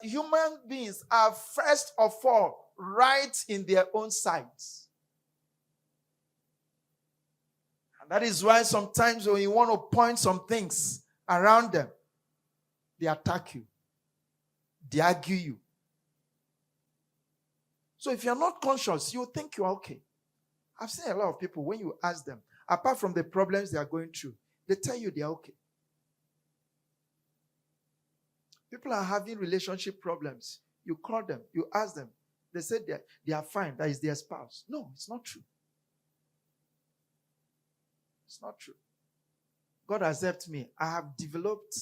human beings are first of all right in their own sight. And that is why sometimes when you want to point some things around them, they attack you. They argue you. So if you're not conscious, you think you're okay. I've seen a lot of people, when you ask them, apart from the problems they are going through, they tell you they're okay. People are having relationship problems. You call them, you ask them. They say they are fine. That is their spouse. No, it's not true. It's not true. God has helped me. I have developed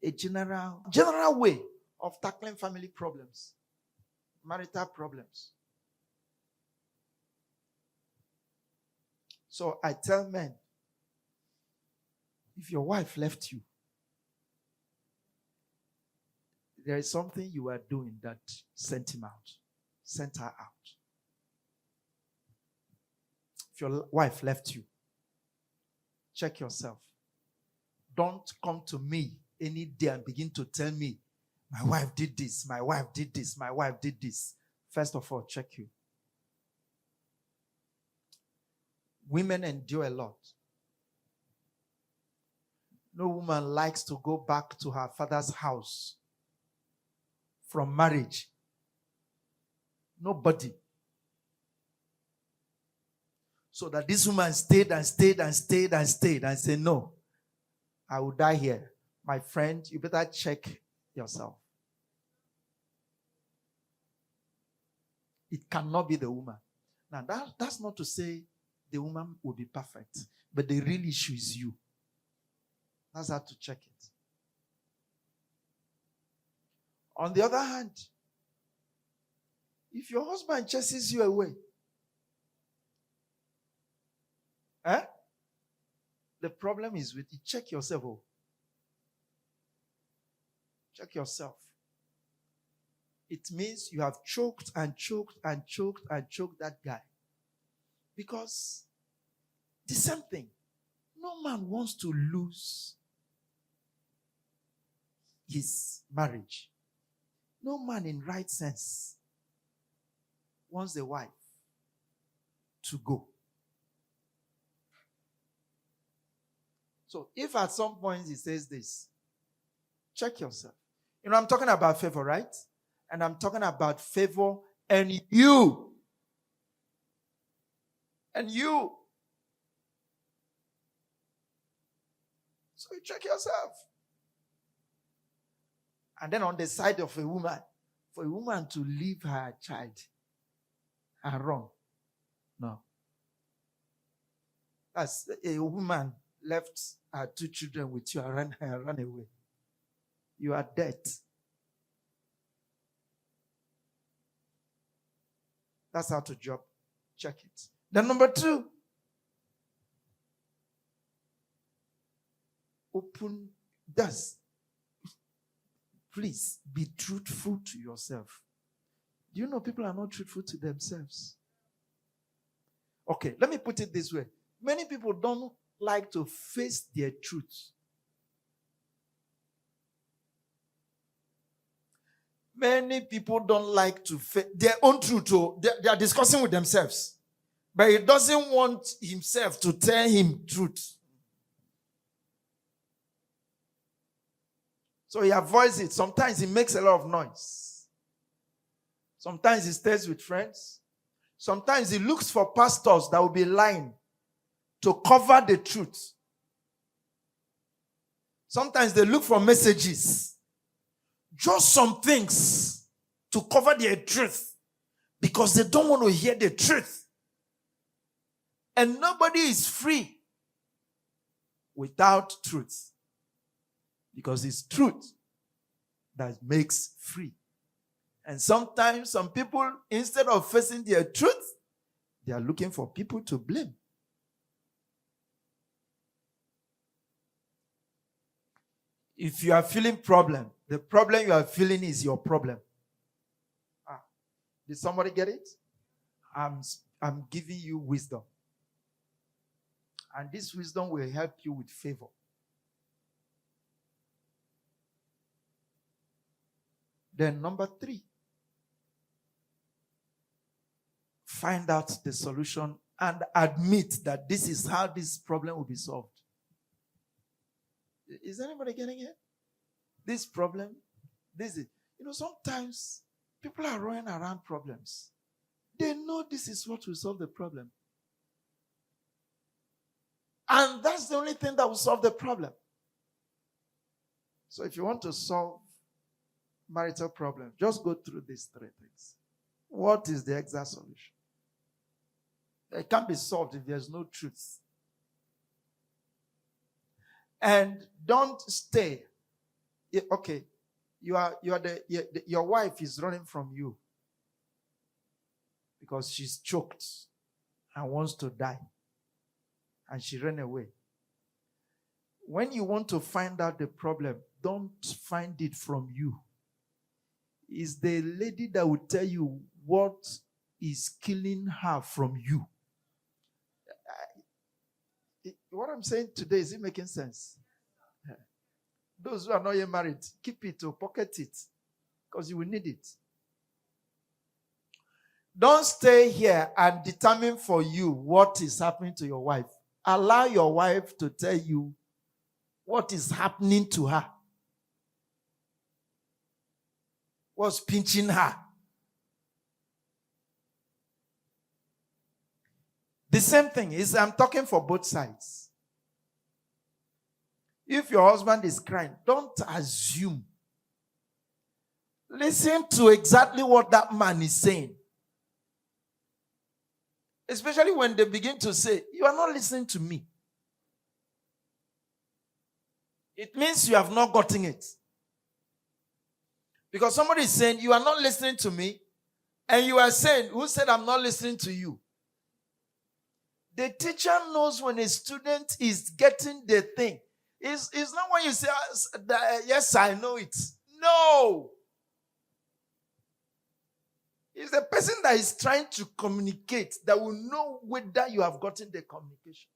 a general way of tackling family problems, marital problems. So I tell men, if your wife left you, there is something you are doing that sent him out. Sent her out. If your wife left you, check yourself. Don't come to me any day and begin to tell me, my wife did this, my wife did this, my wife did this. First of all, check you. Women endure a lot. No woman likes to go back to her father's house from marriage. Nobody. So that this woman stayed and said, no, I will die here. My friend, you better check yourself. It cannot be the woman. Now, that's not to say the woman will be perfect, but the real issue is you. That's how to check it. On the other hand, if your husband chases you away, the problem is with you. Check yourself. Oh. Check yourself. It means you have choked that guy. Because the same thing. No man wants to lose his marriage. No man in right sense wants the wife to go. So if at some point he says this, check yourself. You know, I'm talking about favor, right? And I'm talking about favor and you. And you. So you check yourself. And then on the side of a woman, for a woman to leave her child and run. No. As a woman left her 2 children with you and ran away. You are dead. That's how to check it. Then number 2. Please be truthful to yourself. Do you know people are not truthful to themselves? Okay, let me put it this way. Many people don't like to face their truth. Many people don't like to face their own truth. So they are discussing with themselves. But he doesn't want himself to tell him truth. So he avoids it. Sometimes he makes a lot of noise. Sometimes he stays with friends. Sometimes he looks for pastors that will be lying to cover the truth. Sometimes they look for messages. Just some things to cover their truth. Because they don't want to hear the truth. And nobody is free without truth. Because it's truth that makes free. And sometimes some people, instead of facing their truth, they are looking for people to blame. If you are feeling problem, the problem you are feeling is your problem. Did somebody get it? I'm giving you wisdom. And this wisdom will help you with favor. Then number 3, find out the solution and admit that this is how this problem will be solved. Is anybody getting it? This problem, this is, sometimes people are running around problems. They know this is what will solve the problem. And that's the only thing that will solve the problem. So if you want to solve marital problem, just go through these 3 things. What is the exact solution? It can't be solved if there's no truth. And don't stay. Okay, your wife is running from you because she's choked and wants to die, and she ran away. When you want to find out the problem, don't find it from you. It's the lady that will tell you what is killing her from you. What I'm saying today, is it making sense? Those who are not yet married, keep it or pocket it, because you will need it. Don't stay here and determine for you what is happening to your wife. Allow your wife to tell you what is happening to her. What's pinching her. The same thing is, I'm talking for both sides. If your husband is crying, don't assume. Listen to exactly what that man is saying. Especially when they begin to say, you are not listening to me. It means you have not gotten it. Because somebody is saying, you are not listening to me. And you are saying, who said I'm not listening to you? The teacher knows when a student is getting the thing. It's not when you say, yes, I know it. No. It's the person that is trying to communicate that will know whether you have gotten the communication.